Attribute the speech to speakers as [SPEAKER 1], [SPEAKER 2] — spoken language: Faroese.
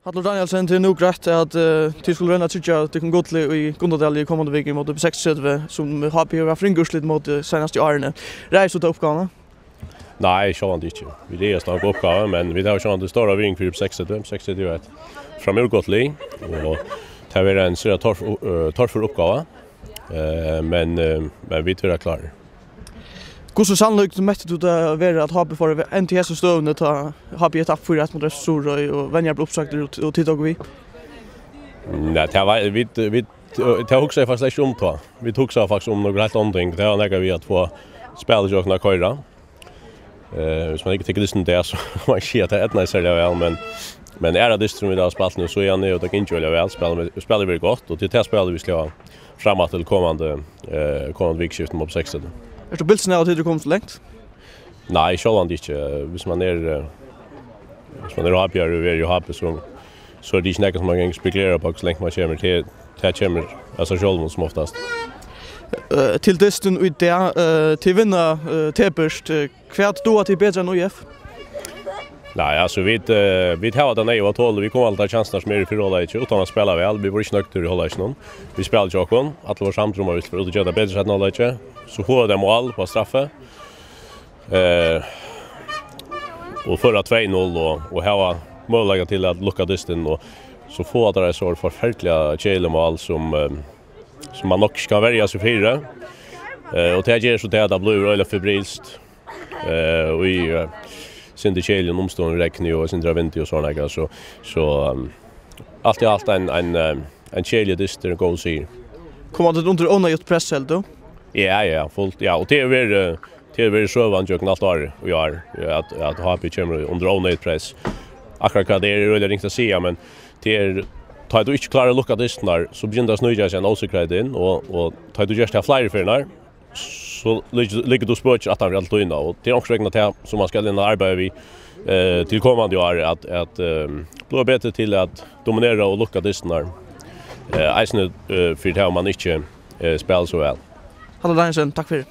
[SPEAKER 1] Hallur Danielsen till nog rätt att till skulle vinna tycker jag det kan gå till i Gundadal i kommande vecka mot 6-7 som har på fringursligt mot senaste åren. Reis ut uppgåvan.
[SPEAKER 2] Nej, så inte. Vi är starka uppgåva men vi har ju inte stora ving för 6-7 är ett framurgåtlig och det är en så torr för uppgåva. Men vi tror att klara.
[SPEAKER 1] Hur så sannolikt mätt du det vara att ha för NTS och stövne ta ha ett tapp för att mot resor och vänja bli uppsagt och titta och vi.
[SPEAKER 2] Nej, det var vi tar också faktiskt om då. Vi tog så faktiskt om några helt andra. Det har näga vi att få spela ju också köra. Så man inte tycker det är så man ser att det är ett nice väl men är det som vi har spelat nu så är han ju och det kan ju väl spelar vi gott och till det spelar vi ska framåt till kommande vikskiftet mot 6.
[SPEAKER 1] Är du bilden av att du kommer så långt?
[SPEAKER 2] Nej, så inte. Hvis man är happy och är ju happy så är det inte som man kan spekulera på så länge man kommer till kommer alltså själv som oftast.
[SPEAKER 1] Till desten ut där till vinna tepest kvärt då till bättre än UF.
[SPEAKER 2] Nej, alltså vi har den nej och 12 vi kommer alltid chanser som är i förhållande till utan att spela väl. Vi blir inte till att hålla någon. Vi spelar Jokon, att vår samtrum har för att göra bättre än någon så får det mål på straffe. Och förra 2-0 och ha möjlighet till att lucka distan och så får det så förfärliga Chile-mål som man nog ska välja sig fyra. Och det ger så det blir eller febrilst. Och i Sindi Chile omstående räkning och Sindra Vinti och såna grejer så allt i allt en Chile distan går sig.
[SPEAKER 1] Kommer det under onödigt press helt då?
[SPEAKER 2] Ja, fullt. Ja, och det är så vanligt allt år och jag att ha på chamber under onödigt press. Akkurat det är det inte att säga men det är tar du inte klarar att lucka distan så börjar det snöja sig en osäkerhet in och tar du just ha flyer för när så ligger du sport att han allt inne och det är också räknat här som man ska lämna arbeta vi till kommande år att bli bättre till att dominera och lucka distan. För det man inte spelar så väl.
[SPEAKER 1] Hallå Danielsen, tack för det.